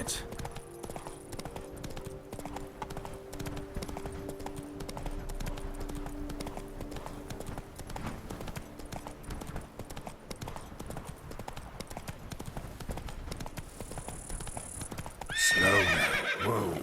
it. Slow now. Whoa.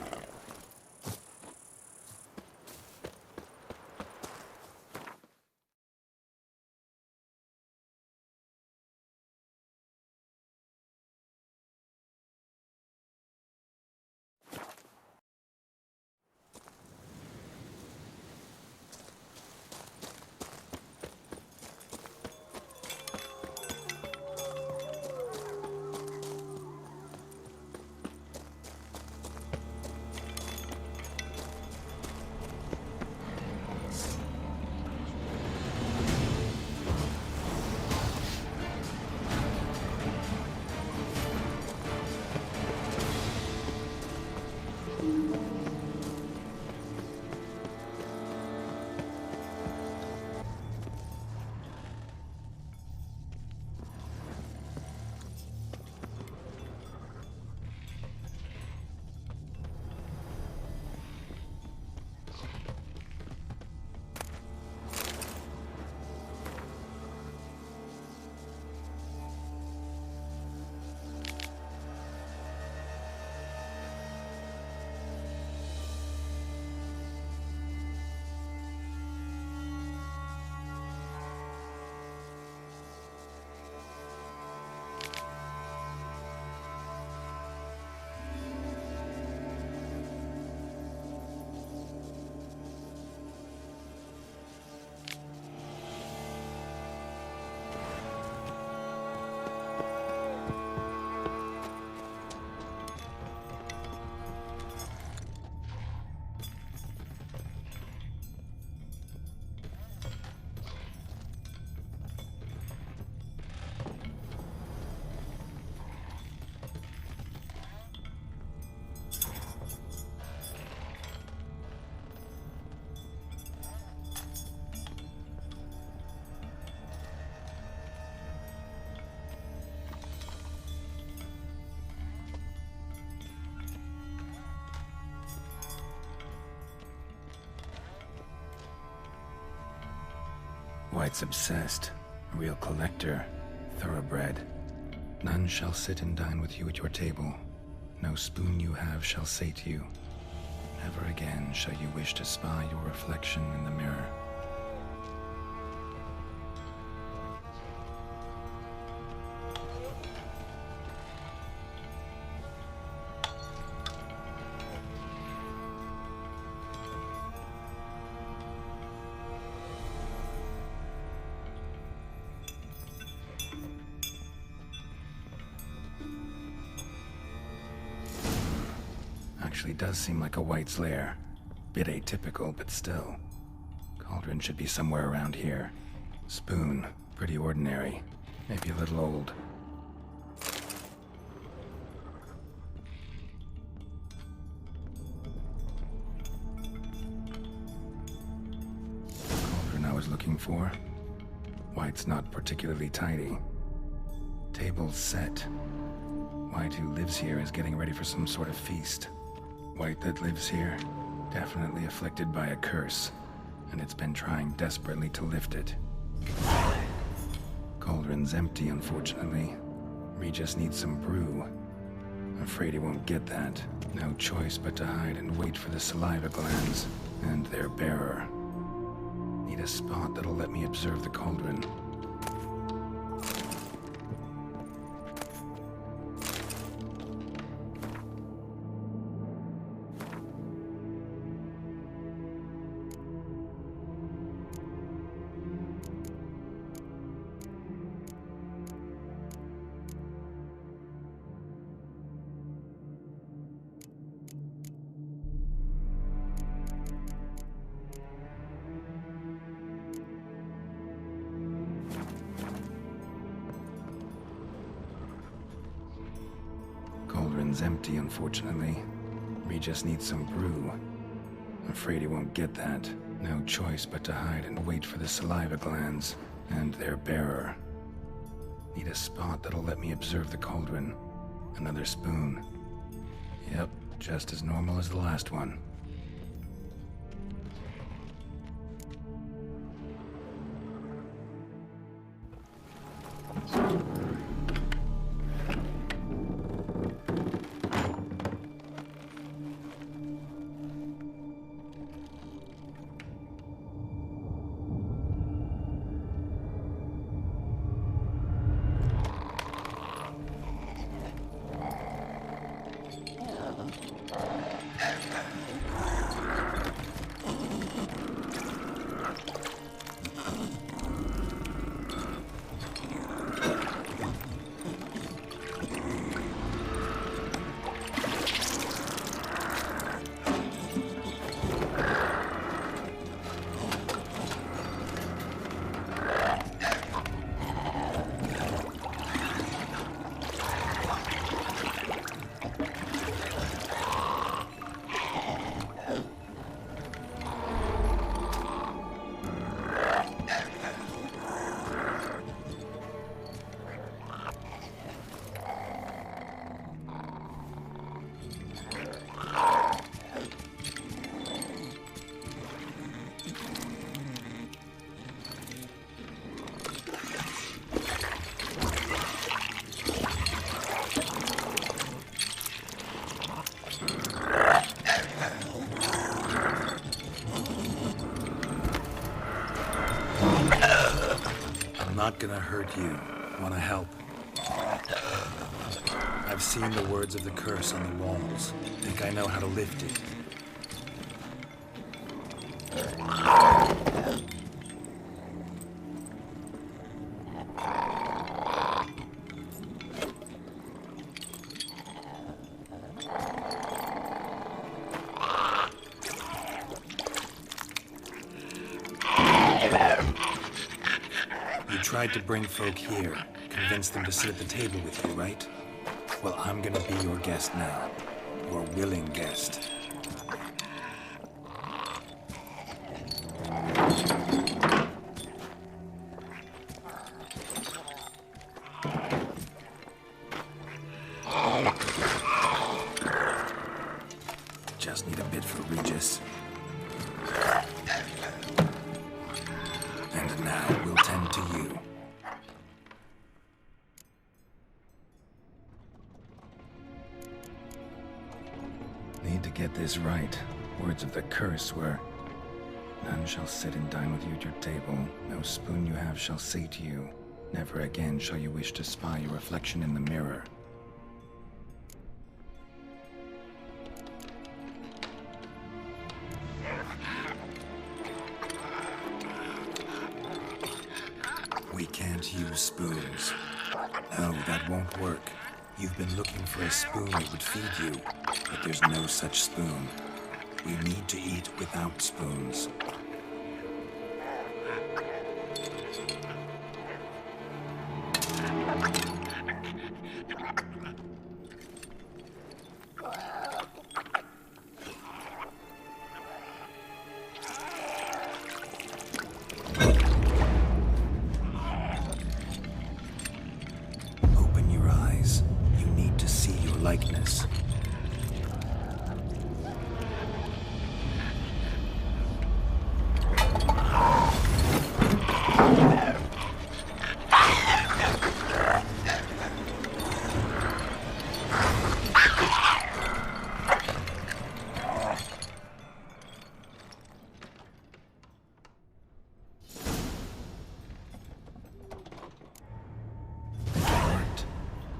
White's obsessed, a real collector, thoroughbred. None shall sit and dine with you at your table. No spoon you have shall sate you. Never again shall you wish to spy your reflection in the mirror. Actually does seem like a White's lair. Bit atypical, but still. Cauldron should be somewhere around here. Spoon, pretty ordinary. Maybe a little old. Cauldron I was looking for. White's not particularly tidy. Table's set. White who lives here is getting ready for some sort of feast. White that lives here, definitely afflicted by a curse, and it's been trying desperately to lift it. Cauldron's empty, unfortunately. Regis needs some brew. Afraid he won't get that. No choice but to hide and wait for the saliva glands and their bearer. Need a spot that'll let me observe the cauldron. Cauldron's empty, unfortunately. Regis needs some brew. Afraid he won't get that. No choice but to hide and wait for the saliva glands and their bearer. Need a spot that'll let me observe the cauldron. Another spoon. Yep, just as normal as the last one. Not gonna hurt you. Wanna help? I've seen the words of the curse on the walls. Think I know how to lift it. Tried to bring folk here, convince them to sit at the table with you, right? Well, I'm gonna be your guest now. Your willing guest. Just need a bit for Regis. And now we'll tend to you. Need to get this right. Words of the curse were, none shall sit and dine with you at your table. No spoon you have shall sate you. Never again shall you wish to spy your reflection in the mirror. We can't use spoons. No, that won't work. You've been looking for a spoon that would feed you, but there's no such spoon. We need to eat without spoons. Likeness.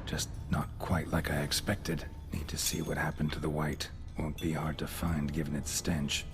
Just not quite like I expected. Need to see what happened to the white. Won't be hard to find given its stench.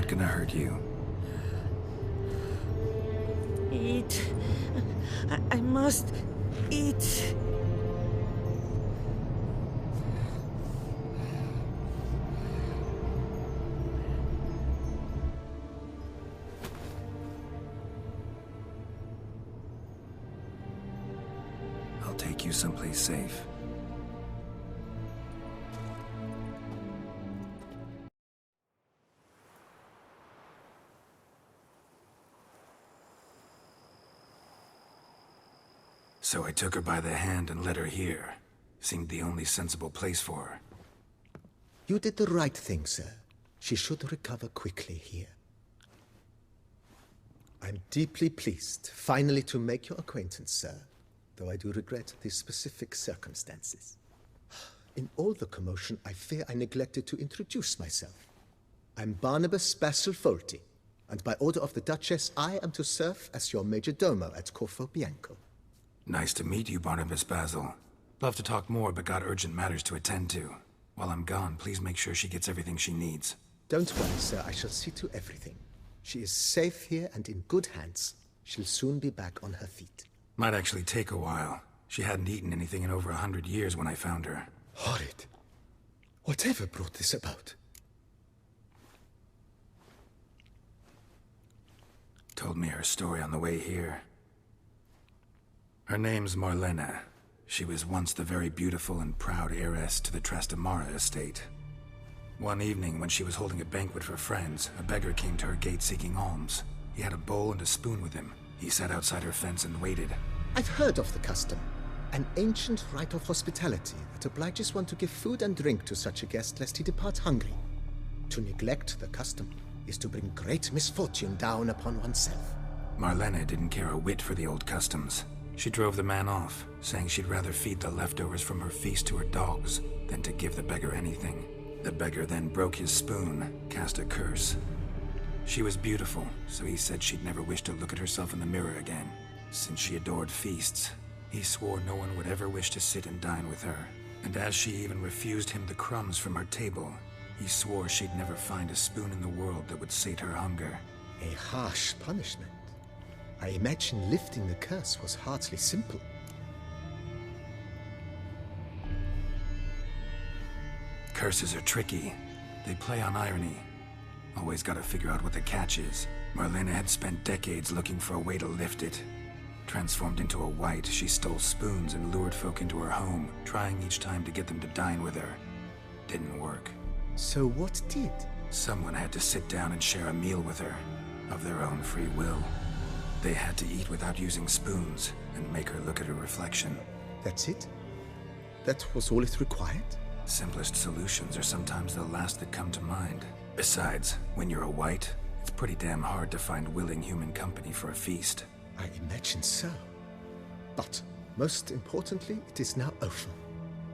not gonna hurt you. Eat. I must eat. I'll take you someplace safe. So I took her by the hand and led her here. Seemed the only sensible place for her. You did the right thing, sir. She should recover quickly here. I'm deeply pleased, finally, to make your acquaintance, sir, though I do regret the specific circumstances. In all the commotion, I fear I neglected to introduce myself. I'm Barnabas Basil-Folty, and by order of the Duchess, I am to serve as your major domo at Corfo Bianco. Nice to meet you, Barnabas Basil. Love to talk more, but got urgent matters to attend to. While I'm gone, please make sure she gets everything she needs. Don't worry, sir. I shall see to everything. She is safe here and in good hands. She'll soon be back on her feet. Might actually take a while. She hadn't eaten anything in over 100 years when I found her. Horrid. Whatever brought this about? Told me her story on the way here. Her name's Marlena. She was once the very beautiful and proud heiress to the Trastamara estate. One evening, when she was holding a banquet for friends, a beggar came to her gate seeking alms. He had a bowl and a spoon with him. He sat outside her fence and waited. I've heard of the custom. An ancient rite of hospitality that obliges one to give food and drink to such a guest lest he depart hungry. To neglect the custom is to bring great misfortune down upon oneself. Marlena didn't care a whit for the old customs. She drove the man off, saying she'd rather feed the leftovers from her feast to her dogs than to give the beggar anything. The beggar then broke his spoon, cast a curse. She was beautiful, so he said she'd never wish to look at herself in the mirror again. Since she adored feasts, he swore no one would ever wish to sit and dine with her. And as she even refused him the crumbs from her table, he swore she'd never find a spoon in the world that would sate her hunger. A harsh punishment. I imagine lifting the curse was hardly simple. Curses are tricky. They play on irony. Always gotta figure out what the catch is. Marlena had spent decades looking for a way to lift it. Transformed into a wight, she stole spoons and lured folk into her home, trying each time to get them to dine with her. Didn't work. So what did? Someone had to sit down and share a meal with her, of their own free will. They had to eat without using spoons, and make her look at her reflection. That's it? That was all it required? Simplest solutions are sometimes the last that come to mind. Besides, when you're a wight, it's pretty damn hard to find willing human company for a feast. I imagine so. But, most importantly, it is now over.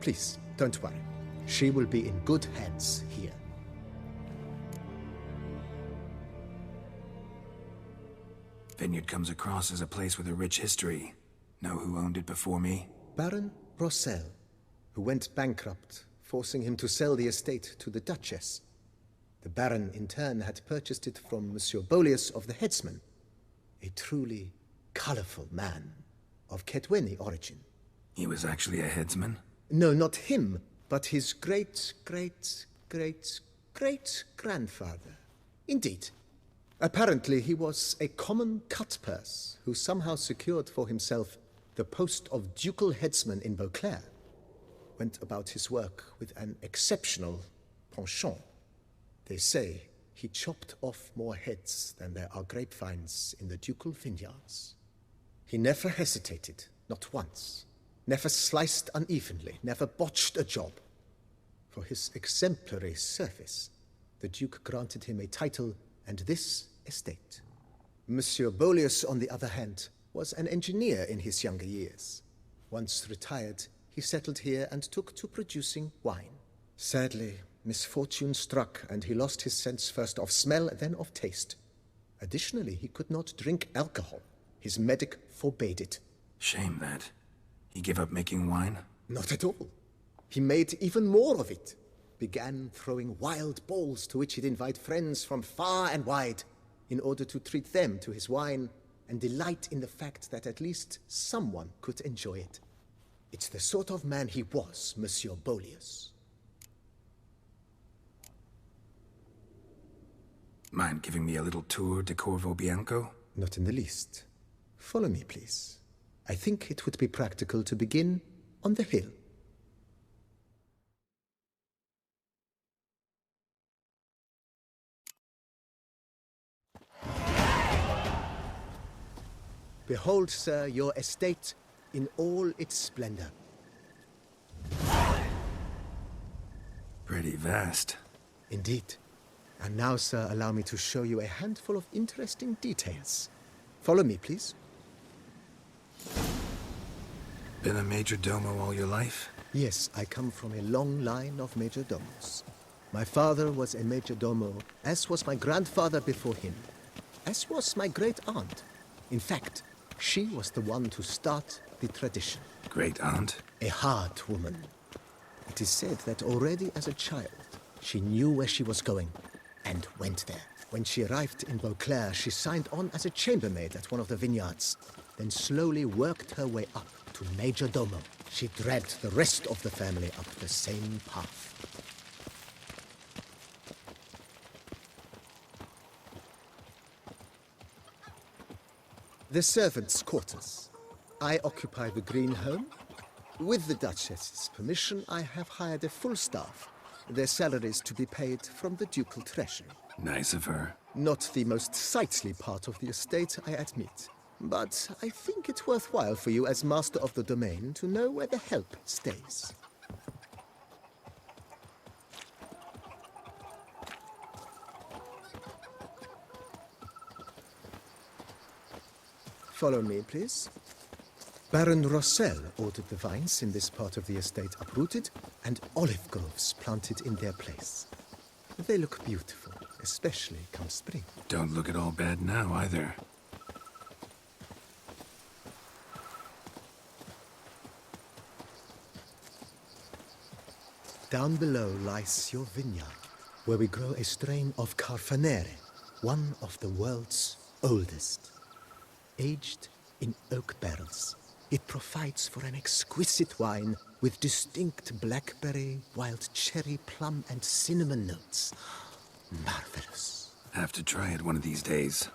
Please, don't worry. She will be in good hands here. Vineyard comes across as a place with a rich history. Know who owned it before me? Baron Rossel, who went bankrupt, forcing him to sell the estate to the Duchess. The Baron, in turn, had purchased it from Monsieur Bolius of the Headsman, a truly colorful man of Ketweni origin. He was actually a headsman? No, not him, but his great-great-great-great-grandfather. Indeed. Apparently, he was a common cut-purse who somehow secured for himself the post of ducal headsman in Beauclair. Went about his work with an exceptional penchant. They say he chopped off more heads than there are grapevines in the ducal vineyards. He never hesitated, not once. Never sliced unevenly, never botched a job. For his exemplary service, the Duke granted him a title and this estate. Monsieur Bolius, on the other hand, was an engineer in his younger years. Once retired, he settled here and took to producing wine. Sadly, misfortune struck and he lost his sense first of smell, then of taste. Additionally, he could not drink alcohol. His medic forbade it. Shame that. He gave up making wine? Not at all. He made even more of it, began throwing wild balls to which he'd invite friends from far and wide in order to treat them to his wine and delight in the fact that at least someone could enjoy it. It's the sort of man he was, Monsieur Bolius. Mind giving me a little tour de Corvo Bianco? Not in the least. Follow me, please. I think it would be practical to begin on the hill. Behold, sir, your estate in all its splendor. Pretty vast. Indeed. And now, sir, allow me to show you a handful of interesting details. Follow me, please. Been a major domo all your life? Yes, I come from a long line of major domos. My father was a major domo, as was my grandfather before him, as was my great aunt. In fact, she was the one to start the tradition. Great aunt? A hard woman. It is said that already as a child, she knew where she was going and went there. When she arrived in Beauclair, she signed on as a chambermaid at one of the vineyards, then slowly worked her way up to major domo. She dragged the rest of the family up the same path. The servants' quarters. I occupy the green home. With the Duchess's permission, I have hired a full staff. Their salaries to be paid from the ducal treasury. Nice of her. Not the most sightly part of the estate, I admit. But I think it worthwhile for you as master of the domain to know where the help stays. Follow me, please. Baron Rossel ordered the vines in this part of the estate uprooted and olive groves planted in their place. They look beautiful, especially come spring. Don't look at all bad now, either. Down below lies your vineyard, where we grow a strain of Carfanere, one of the world's oldest. Aged in oak barrels, it provides for an exquisite wine with distinct blackberry, wild cherry, plum, and cinnamon notes. Marvelous. Have to try it one of these days.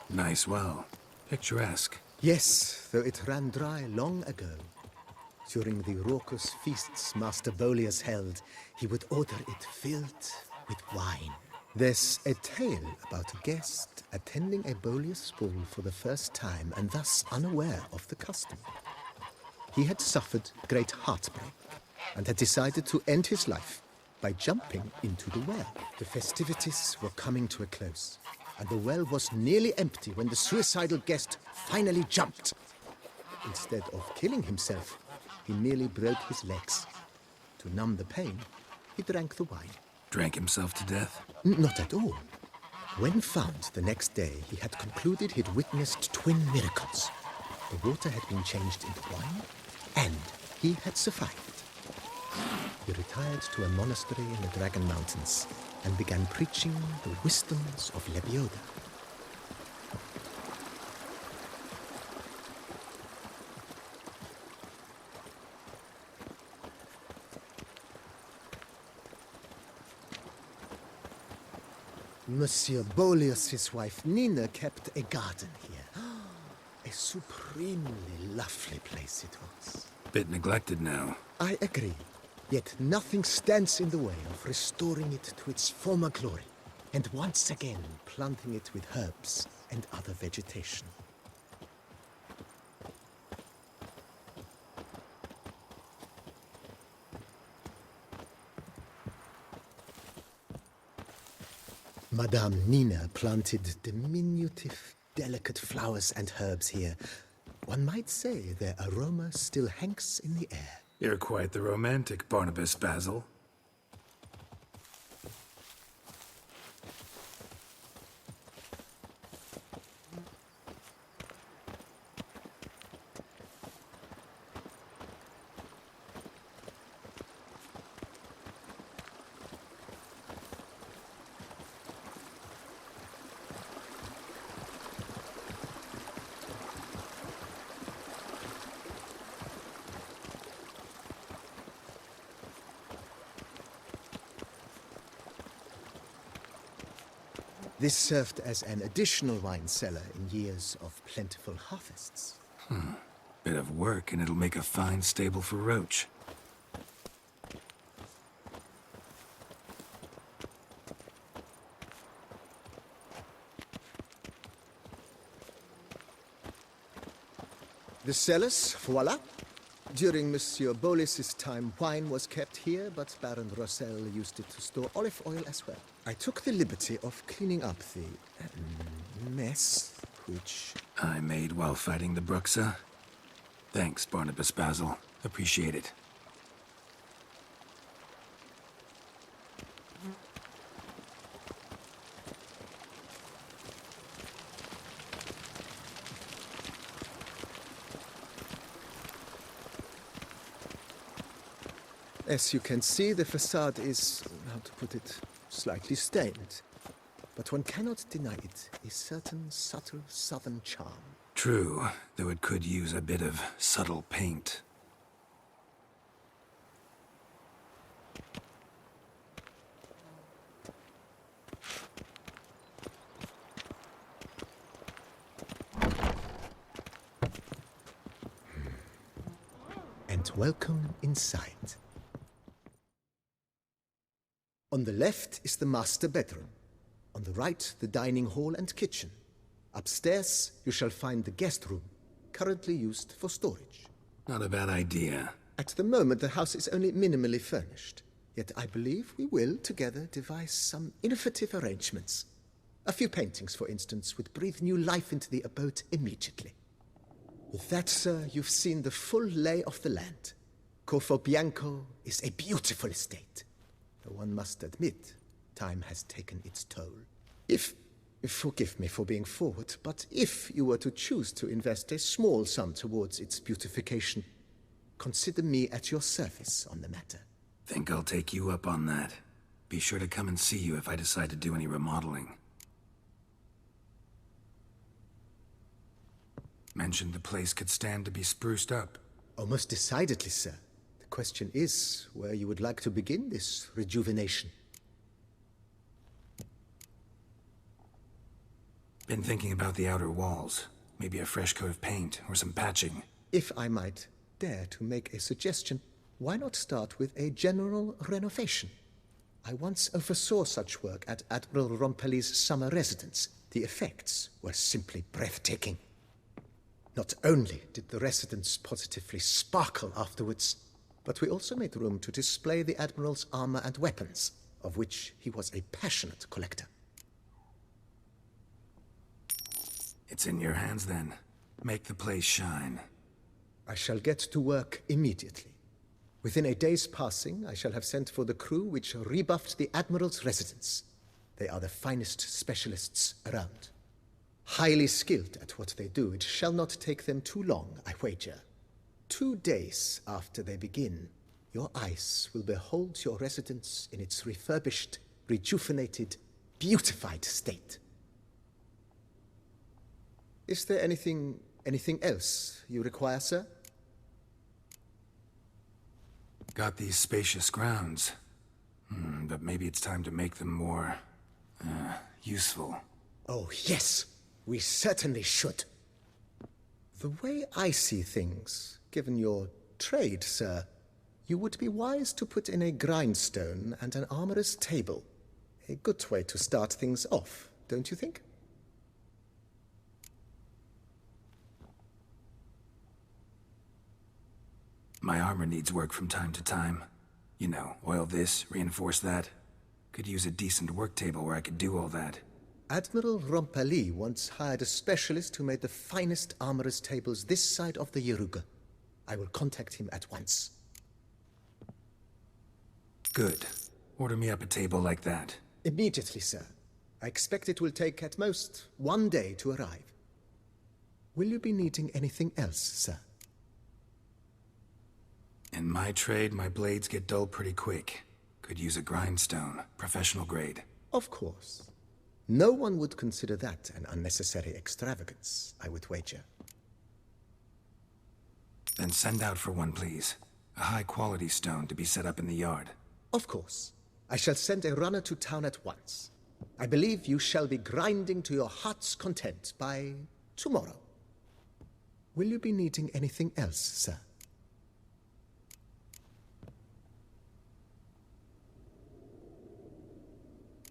Nice well. Picturesque. Yes, though it ran dry long ago. During the raucous feasts Master Bolius held, he would order it filled with wine. There's a tale about a guest attending a Bolius ball for the first time and thus unaware of the custom. He had suffered great heartbreak and had decided to end his life by jumping into the well. The festivities were coming to a close, and the well was nearly empty when the suicidal guest finally jumped. Instead of killing himself, he merely broke his legs. To numb the pain, he drank the wine. Drank himself to death? Not at all. When found the next day, he had concluded he'd witnessed twin miracles. The water had been changed into wine, and he had survived. He retired to a monastery in the Dragon Mountains and began preaching the wisdoms of Lebioda. Monsieur Bolius' wife Nina kept a garden here. A supremely lovely place it was. Bit neglected now. I agree. Yet nothing stands in the way of restoring it to its former glory, and once again planting it with herbs and other vegetation. Madame Nina planted diminutive, delicate flowers and herbs here. One might say their aroma still hangs in the air. You're quite the romantic, Barnabas Basil. This served as an additional wine cellar in years of plentiful harvests. Bit of work, and it'll make a fine stable for Roach. The cellars, voila. During Monsieur Bolis's time, wine was kept here, but Baron Rossel used it to store olive oil as well. I took the liberty of cleaning up the mess, which... I made while fighting the Bruxa. Thanks, Barnabas Basil. Appreciate it. As you can see, the facade is, how to put it, slightly stained. But one cannot deny it, a certain subtle southern charm. True, though it could use a bit of subtle paint. And welcome inside. On the left is the master bedroom. On the right, the dining hall and kitchen. Upstairs, you shall find the guest room, currently used for storage. Not a bad idea. At the moment, the house is only minimally furnished. Yet I believe we will, together, devise some innovative arrangements. A few paintings, for instance, would breathe new life into the abode immediately. With that, sir, you've seen the full lay of the land. Corvo Bianco is a beautiful estate. Though one must admit, time has taken its toll. Forgive me for being forward, but if you were to choose to invest a small sum towards its beautification, consider me at your service on the matter. Think I'll take you up on that. Be sure to come and see you if I decide to do any remodeling. Mentioned the place could stand to be spruced up. Oh, most decidedly, sir. The question is where you would like to begin this rejuvenation. Been thinking about the outer walls. Maybe a fresh coat of paint or some patching. If I might dare to make a suggestion, why not start with a general renovation? I once oversaw such work at Admiral Rompelli's summer residence. The effects were simply breathtaking. Not only did the residence positively sparkle afterwards, but we also made room to display the Admiral's armor and weapons, of which he was a passionate collector. It's in your hands then. Make the place shine. I shall get to work immediately. Within a day's passing, I shall have sent for the crew which rebuffed the Admiral's residence. They are the finest specialists around. Highly skilled at what they do, it shall not take them too long, I wager. 2 days after they begin, your eyes will behold your residence in its refurbished, rejuvenated, beautified state. Is there anything else you require, sir? Got these spacious grounds. But maybe it's time to make them more... useful. Oh, yes. We certainly should. The way I see things, given your trade, sir, you would be wise to put in a grindstone and an armorer's table. A good way to start things off, don't you think? My armor needs work from time to time. You know, oil this, reinforce that. Could use a decent work table where I could do all that. Admiral Rompelli once hired a specialist who made the finest armorer's tables this side of the Yeruga. I will contact him at once. Good. Order me up a table like that. Immediately, sir. I expect it will take at most 1 day to arrive. Will you be needing anything else, sir? In my trade, my blades get dull pretty quick. Could use a grindstone, professional grade. Of course. No one would consider that an unnecessary extravagance, I would wager. Then send out for one, please. A high-quality stone to be set up in the yard. Of course. I shall send a runner to town at once. I believe you shall be grinding to your heart's content by tomorrow. Will you be needing anything else, sir?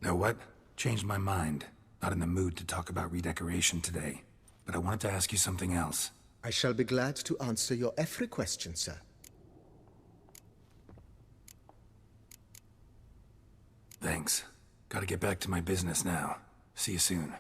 Know what? Changed my mind. Not in the mood to talk about redecoration today. But I wanted to ask you something else. I shall be glad to answer your every question, sir. Thanks. Gotta get back to my business now. See you soon.